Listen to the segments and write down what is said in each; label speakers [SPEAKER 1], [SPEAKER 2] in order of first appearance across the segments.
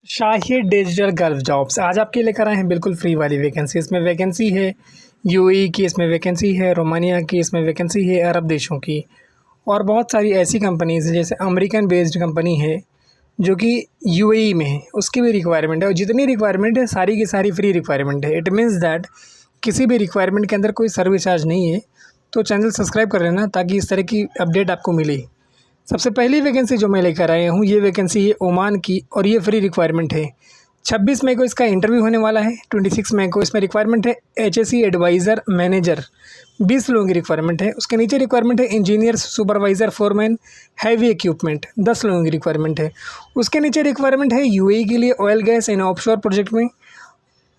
[SPEAKER 1] शाही digital gulf jobs आज आपके लेकर आए हैं बिल्कुल फ्री वाली वैकेंसी। इसमें वैकेंसी है यूएई की, इसमें वैकेंसी है रोमानिया की, इसमें वैकेंसी है अरब देशों की और बहुत सारी ऐसी कंपनीज़ जैसे अमेरिकन बेस्ड कंपनी है जो कि यूएई में है, उसकी भी रिक्वायरमेंट है। और जितनी रिक्वायरमेंट है सारी की सारी फ्री रिक्वायरमेंट है। इट मीन्स दैट किसी भी रिक्वायरमेंट के अंदर कोई सर्विस चार्ज नहीं है। तो चैनल सब्सक्राइब कर लेना ताकि इस तरह की अपडेट आपको मिले। सबसे पहली वैकेंसी जो मैं लेकर आया हूँ ये वैकेंसी है ओमान की और ये फ्री रिक्वायरमेंट है। 26 मई को इसका इंटरव्यू होने वाला है। 26 मई को इसमें रिक्वायरमेंट है एचएससी एडवाइज़र मैनेजर, 20 लोगों की रिक्वायरमेंट है। उसके नीचे रिक्वायरमेंट है engineer supervisor foreman heavy equipment, 10 लोगों की रिक्वायरमेंट है। उसके नीचे रिक्वायरमेंट है यूएई के लिए oil gas and offshore project में।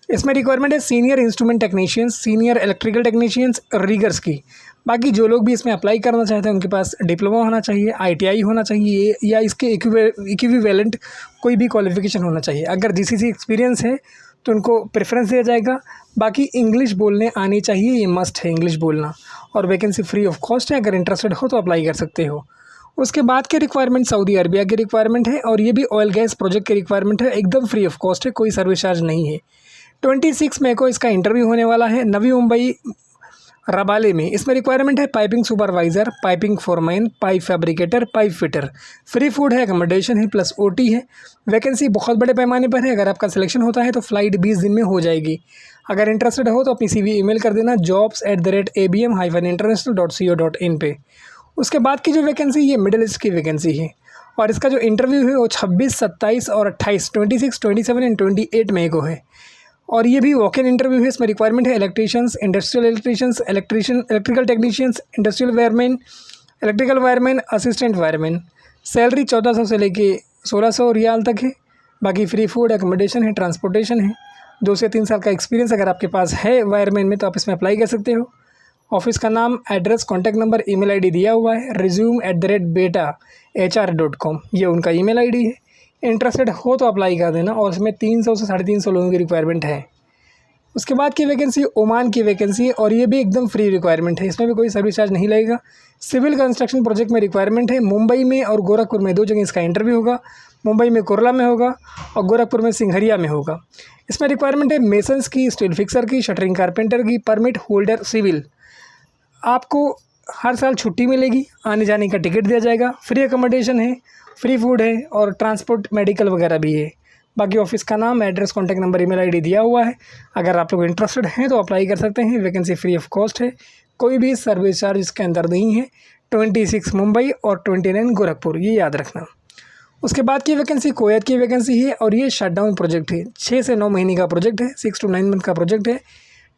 [SPEAKER 1] इसमें रिक्वायरमेंट है senior instrument technicians, senior electrical technicians, riggers की। बाकी जो लोग भी इसमें अप्लाई करना चाहते हैं उनके पास डिप्लोमा होना चाहिए, आईटीआई होना चाहिए या इसके इक्विवेलेंट कोई भी क्वालिफिकेशन होना चाहिए। अगर जीसीसी एक्सपीरियंस है तो उनको प्रेफरेंस दिया जाएगा। बाकी इंग्लिश बोलने आनी चाहिए, ये मस्ट है इंग्लिश बोलना। और वैकेंसी फ्री ऑफ कॉस्ट है, अगर इंटरेस्टेड हो तो अप्लाई कर सकते हो। उसके बाद के रिक्वायरमेंट सऊदी अरबिया की रिक्वायरमेंट है और ये भी ऑयल गैस प्रोजेक्ट की रिक्वायरमेंट है। एकदम फ्री ऑफ कॉस्ट है, कोई सर्विस चार्ज नहीं है। 26 मई को इसका इंटरव्यू होने वाला है नवी मुंबई रबाले में। इसमें रिक्वायरमेंट है piping supervisor, piping foreman, pipe fabricator, pipe fitter. Free food है, अकोमोडेशन है, प्लस ओटी है। वैकेंसी बहुत बड़े पैमाने पर है। अगर आपका सिलेक्शन होता है तो फ्लाइट 20 दिन में हो जाएगी। अगर इंटरेस्टेड हो तो अपनी CV ईमेल कर देना jobs@abm-international.co.in पे। उसके बाद की जो वैकेंसी ये मिडिल ईस्ट की वैकेंसी है और इसका जो इंटरव्यू है वो 26, 27 और 28, 26, 27 एंड 28 मई को है। और ये भी वॉक इन इंटरव्यू है। इसमें रिक्वायरमेंट है electricians, industrial electricians, electrical technicians, industrial wireman, electrical wireman, assistant wireman. Salary 1400 से लेके 1600 रियाल तक है। बाकी फ्री फूड, एकोमोडेशन है, ट्रांसपोर्टेशन है। 2 से 3 साल का एक्सपीरियंस अगर आपके पास है वायरमैन में तो आप इसमें अप्लाई कर सकते हो। ऑफिस का नाम, address, contact number, email ID दिया हुआ है। resume@beta.hr.com ये उनका ईमेल आईडी है। इंटरेस्टेड हो तो अप्लाई कर देना। और इसमें 300 से 350 लोगों की रिक्वायरमेंट है। उसके बाद की वैकेंसी ओमान की वैकेंसी है और ये भी एकदम फ्री रिक्वायरमेंट है। इसमें भी कोई सर्विस चार्ज नहीं लगेगा। सिविल कंस्ट्रक्शन प्रोजेक्ट में रिक्वायरमेंट है। मुंबई में और गोरखपुर में 2 जगह इसका इंटरव्यू होगा। मुंबई में कुर्ला में होगा और गोरखपुर में सिंघरिया में होगा। इसमें रिक्वायरमेंट है मेसन्स की, स्टील फिक्सर की, शटरिंग कारपेंटर की, परमिट होल्डर सिविल। आपको हर साल छुट्टी मिलेगी, आने जाने का टिकट दिया जाएगा, फ्री अकोमोडेशन है, फ्री फूड है और ट्रांसपोर्ट मेडिकल वगैरह भी है। बाकी ऑफिस का नाम, address, contact number, email ID दिया हुआ है। अगर आप लोग इंटरेस्टेड हैं तो अप्लाई कर सकते हैं। वैकेंसी फ्री ऑफ कॉस्ट है, कोई भी सर्विस चार्ज इसके अंदर नहीं है। 26 मुंबई और 29 गोरखपुर, ये याद रखना। उसके बाद की वैकेंसी कोयत की वैकेंसी है और ये शटडाउन प्रोजेक्ट है। 6 से 9 महीने का प्रोजेक्ट है, 6 to 9 मंथ का प्रोजेक्ट है।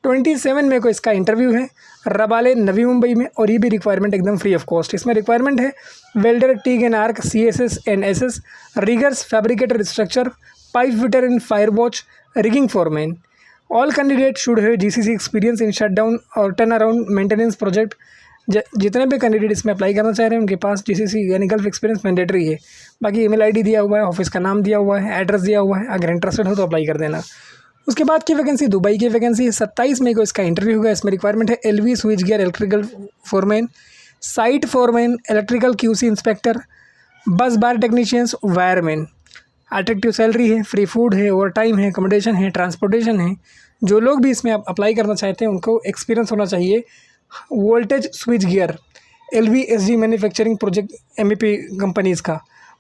[SPEAKER 1] 27 मई को इसका इंटरव्यू है रबाले नवी मुंबई में और ये भी रिक्वायरमेंट एकदम फ्री ऑफ कॉस्ट। इसमें रिक्वायरमेंट है welder, TIG and arc, CSS and SS, riggers, fabricator, structure, pipe fitter and fire watch, rigging foreman. All candidate should have GCC experience in shutdown और turn around maintenance project. जितने भी candidate इसमें apply करना चाह रहे हैं उनके पास GCC यानी गल्फ एक्सपीरियंस मैंडेटरी है। बाकी ईमेल आईडी दिया हुआ है, ऑफिस का नाम दिया हुआ है, एड्रेस दिया हुआ है। अगर इंटरेस्टेड हो तो अप्लाई कर देना। उसके बाद की वैकेंसी दुबई की वैकेंसी है। 27 मई को इसका इंटरव्यू होगा। इसमें रिक्वायरमेंट है LV switch gear electrical foreman, site foreman, electrical QC inspector, बस बार टेक्नीशियंस, वायरमैन। अट्रैक्टिव सैलरी है, फ्री फूड है, ओवर टाइम है, अकोमोडेशन है, ट्रांसपोर्टेशन है। जो लोग भी इसमें अप्लाई करना चाहते हैं उनको एक्सपीरियंस होना चाहिए voltage switch gear, LV SG manufacturing project MEP companies का।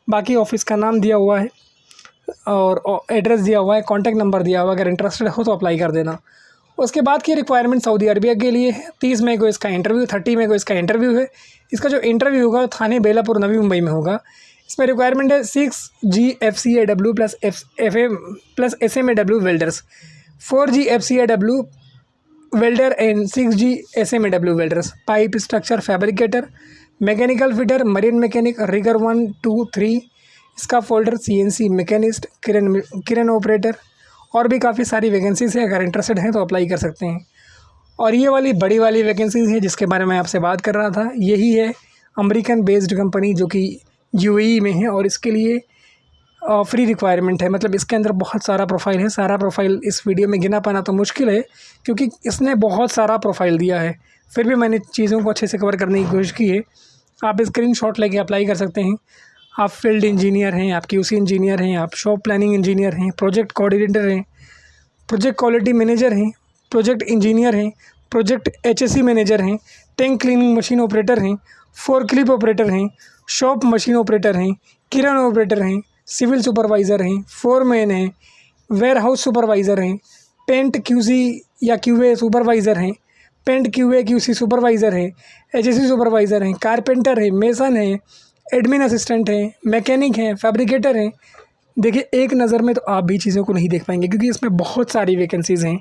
[SPEAKER 1] बाकी ऑफिस का नाम दिया हुआ है और एड्रेस दिया हुआ है, कॉन्टैक्ट नंबर दिया हुआ है। अगर इंटरेस्टेड हो तो अप्लाई कर देना। उसके बाद की रिक्वायरमेंट सऊदी अरबिया के लिए है। 30 मई को इसका इंटरव्यू, 30 मई को इसका इंटरव्यू है। इसका जो इंटरव्यू होगा थाने बेलापुर नवी मुंबई में होगा। इसमें रिक्वायरमेंट है 6G FCAW plus FA plus SMAW welders, 4G FCAW welder and 6G SMAW welders, pipe structure fabricator, mechanical fitter, marine mechanic, rigger 1, 2, 3, इसका folder, CNC machinist, crane operator और भी काफ़ी सारी वैकेंसीज है। अगर इंटरेस्टेड हैं तो अप्लाई कर सकते हैं। और ये वाली बड़ी वाली वैकेंसीज है जिसके बारे में आपसे बात कर रहा था, यही है अमेरिकन बेस्ड कंपनी जो कि UAE में है और इसके लिए फ्री रिक्वायरमेंट है। मतलब इसके अंदर बहुत सारा प्रोफाइल है। सारा प्रोफाइल इस वीडियो में गिना पाना तो मुश्किल है क्योंकि इसने बहुत सारा प्रोफाइल दिया है। फिर भी मैंने चीज़ों को अच्छे से कवर करने की कोशिश की है। आप स्क्रीनशॉट लेके अप्लाई कर सकते हैं। आप फील्ड इंजीनियर हैं, आप QC इंजीनियर हैं, आप शॉप प्लानिंग इंजीनियर हैं, प्रोजेक्ट कोऑर्डिनेटर हैं, प्रोजेक्ट क्वालिटी मैनेजर हैं, प्रोजेक्ट इंजीनियर हैं, प्रोजेक्ट HSE मैनेजर हैं, टैंक क्लीनिंग मशीन ऑपरेटर हैं, फोर्कलिफ्ट ऑपरेटर हैं, शॉप मशीन ऑपरेटर हैं, किरण ऑपरेटर हैं, सिविल सुपरवाइज़र हैं, फोरमैन हैं, वेयर हाउस सुपरवाइज़र हैं, पेंट QC या QA सुपरवाइज़र हैं, पेंट QA QC सुपरवाइज़र हैं, HSE सुपरवाइज़र हैं, कारपेंटर हैं, मेसन हैं, एडमिन असिस्टेंट हैं, मैकेनिक हैं, फैब्रिकेटर हैं। देखिए, एक नज़र में तो आप भी चीज़ों को नहीं देख पाएंगे क्योंकि इसमें बहुत सारी वैकेंसीज़ हैं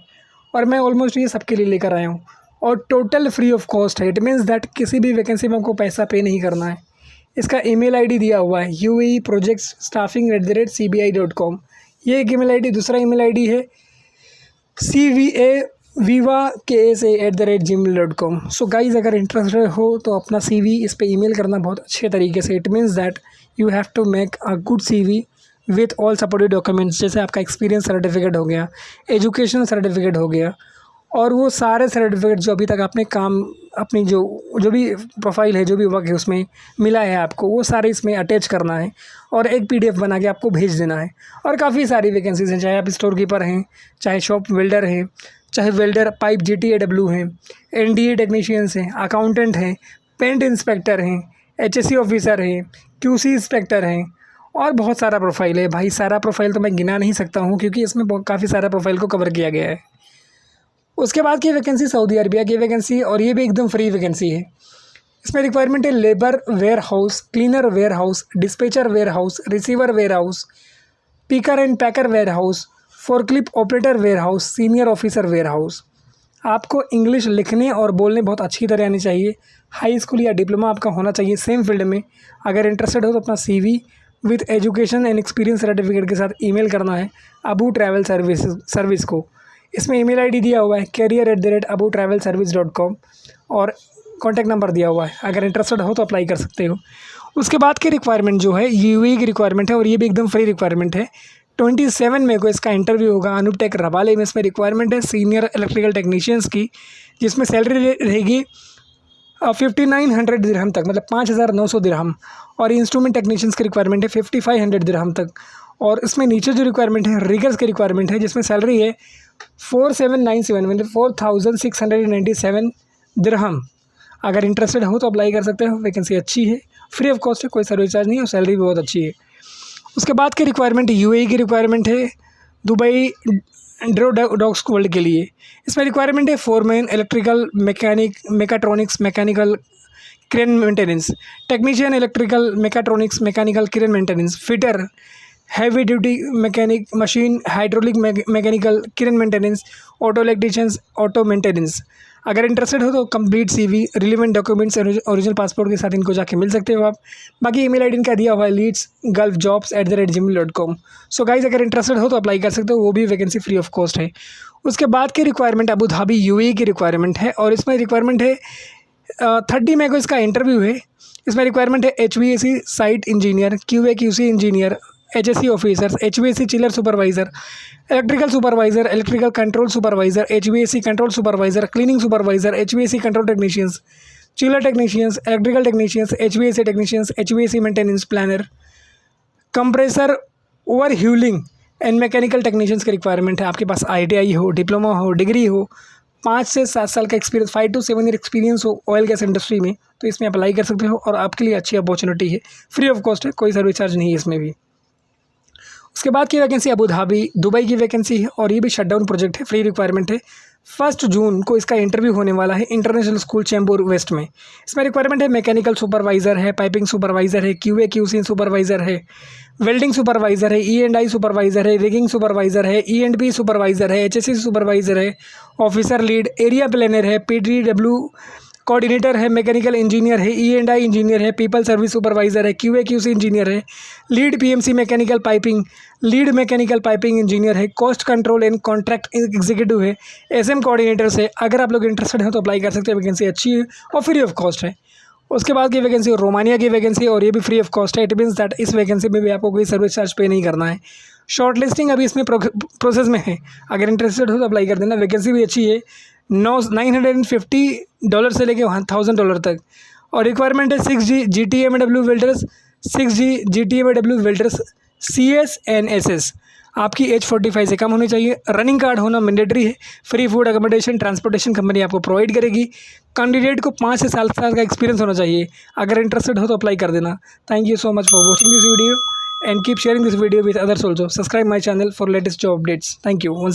[SPEAKER 1] और मैं ऑलमोस्ट ये सबके लिए लेकर आया हूँ और टोटल फ्री ऑफ कॉस्ट है। इट मीन्स दैट किसी भी वैकेंसी में आपको पैसा पे नहीं करना है। इसका email ID दिया हुआ है uaeprojectstaffing@cbi.com। ये एक email ID। दूसरा email ID है cvavivakasa@gmail.com। सो गाइज, अगर इंटरेस्टेड हो तो अपना CV इस पे ईमेल करना बहुत अच्छे तरीके से। It means that you have to make a good CV with all supportive documents, जैसे आपका एक्सपीरियंस सर्टिफिकेट हो गया, एजुकेशन सर्टिफिकेट हो गया, और वो सारे सर्टिफिकेट जो अभी तक आपने काम अपनी जो भी प्रोफाइल है, जो भी वर्क है उसमें मिला है आपको, वो सारे इसमें अटैच करना है और एक PDF बना के आपको भेज देना है। और काफ़ी सारी वैकेंसीज़ हैं, चाहे आप स्टोर कीपर हैं, चाहे शॉप वेल्डर हैं, चाहे वेल्डर पाइप GTAW हैं, NDA टेक्नीशियंस हैं, अकाउंटेंट हैं, पेंट इंस्पेक्टर हैं, HSE ऑफिसर हैं, QC इंस्पेक्टर हैं, और बहुत सारा प्रोफाइल है भाई। सारा प्रोफाइल तो मैं गिना नहीं सकता हूँ क्योंकि इसमें काफ़ी सारा प्रोफाइल को कवर किया गया है। उसके बाद की वैकेंसी सऊदी अरबिया की वैकेंसी, और ये भी एकदम फ्री वैकेंसी है। इसमें रिक्वायरमेंट है labour warehouse, cleaner warehouse, dispatcher warehouse, receiver warehouse, picker and packer warehouse, forklift operator warehouse, senior officer warehouse. आपको English लिखने और बोलने बहुत अच्छी तरह आनी चाहिए। हाई स्कूल या डिप्लोमा आपका होना चाहिए सेम फील्ड में। अगर इंटरेस्टेड हो तो अपना CV with education and experience certificate के साथ ईमेल करना है अबू ट्रैवल सर्विस को। इसमें email ID दिया हुआ है career@abutravelservice.com और कॉन्टैक्ट नंबर दिया हुआ है। अगर इंटरेस्टेड हो तो अप्लाई कर सकते हो। उसके बाद की रिक्वायरमेंट जो है UAE की रिक्वायरमेंट है और ये भी एकदम फ्री रिक्वायरमेंट है। 27 मई को इसका इंटरव्यू होगा अनुपटेक रबाले में। इसमें रिक्वायरमेंट है सीनियर इलेक्ट्रिकल टेक्नीशियंस की, जिसमें सैलरी रहेगी 5900 दिरहम तक, मतलब 5900 दिरहम, और इंस्ट्रूमेंट टेक्नीशियंस की रिक्वायरमेंट है 5500 दिरहम तक। और इसमें नीचे जो रिक्वायरमेंट है रिगर्स की रिक्वायरमेंट है, जिसमें सैलरी है 4797, मतलब 4697 दिरहम। अगर इंटरेस्टेड हो तो अप्लाई कर सकते हो। वैकेंसी अच्छी है, फ्री ऑफ कॉस्ट है, कोई सर्विस चार्ज नहीं है और सैलरी भी बहुत अच्छी है। उसके बाद की रिक्वायरमेंट UAE की रिक्वायरमेंट है दुबई डॉक्स वर्ल्ड के लिए। इसमें रिक्वायरमेंट है foreman, electrical mechanic, mechatronics, mechanical crane maintenance, technician electrical mechatronics, mechanical crane maintenance, fitter, heavy duty mechanic, machine hydraulic mechanical crane maintenance, auto electricians, auto maintenance. अगर interested हो तो complete CV, relevant documents, original passport के साथ इनको जाके मिल सकते हो आप। बाकी email ID इनका दिया हुआ है leadsgulfjobs@gmail.com। सो गाइज, अगर इंटरेस्टेड हो तो अप्लाई कर सकते हो, वो भी वैकेंसी फ्री ऑफ कॉस्ट है। उसके बाद की रिक्वायरमेंट अबू धाबी UAE की रिक्वायरमेंट है और इसमें रिक्वायरमेंट है 30 मई को इसका इंटरव्यू है। इसमें रिक्वायरमेंट है HVAC site engineer, QA QC engineer, HSE officers, HVAC chiller supervisor, electrical supervisor, electrical control supervisor, HVAC control supervisor, cleaning supervisor, HVAC control technicians, chiller technicians, electrical technicians, HVAC technicians, HVAC maintenance planner, compressor overhauling and mechanical technicians की requirement है। आपके पास ITI हो, diploma हो, degree हो, 5 से 7 साल का एक्सपीरियंस, 5 to 7 ईयर एक्सपीरियंस हो ऑयल गैस इंडस्ट्री में, तो इसमें अप्लाई कर सकते हो और आपके लिए अच्छी अपॉर्चुनिटी है। फ्री ऑफ कॉस्ट है, कोई सर्विस चार्ज नहीं है इसमें भी। उसके बाद की वैकेंसी अबू धाबी दुबई की वैकेंसी है और ये भी शटडाउन प्रोजेक्ट है, फ्री रिक्वायरमेंट है। 1 जून को इसका इंटरव्यू होने वाला है इंटरनेशनल स्कूल चैम्बूर वेस्ट में। इसमें रिक्वायरमेंट है मैकेनिकल सुपरवाइज़र है, पाइपिंग सुपरवाइज़र है, QA QC सुपरवाइज़र है, वेल्डिंग सुपरवाइज़र है, E&I सुपरवाइज़र है, रिगिंग सुपरवाइज़र है, E&P सुपरवाइज़र है, HSE सुपरवाइज़र है, ऑफिसर लीड, एरिया प्लानर है, PDW कोऑर्डिनेटर है, मैकेनिकल इंजीनियर है, E&I इंजीनियर है, पीपल सर्विस सुपरवाइज़र है, QA QC इंजीनियर है, lead PMC mechanical piping, lead mechanical piping engineer है, cost control and contract executive है, SM coordinators है। अगर आप लोग इंटरेस्टेड हैं तो अप्लाई कर सकते हैं, वैकेंसी अच्छी है और फ्री ऑफ कॉस्ट है। उसके बाद की वैकेंसी रोमानिया की वैकेंसी और ये भी फ्री ऑफ कॉस्ट है। इट मीन्स दैट इस वैकेंसी में भी आपको कोई सर्विस चार्ज पे नहीं करना है। शॉर्ट लिस्टिंग अभी इसमें प्रोसेस में है, अगर इंटरेस्टेड हो तो अप्लाई कर देना। वैकेंसी भी अच्छी है, $950 से लेके $1000 तक। और रिक्वायरमेंट है 6 GTAMW welders, 6G GTMW welders CS and SS। आपकी एज 45 से कम होनी चाहिए। रनिंग कार्ड होना मैंडेटरी है। Free food, accommodation, transportation company आपको प्रोवाइड करेगी। कैंडिडेट को 5 से 7 साल का एक्सपीरियंस होना चाहिए। अगर इंटरेस्टेड हो तो अप्लाई कर देना। Thank you so much for watching this video and keep sharing this video with others also. Subscribe my channel for latest job updates. Thank you.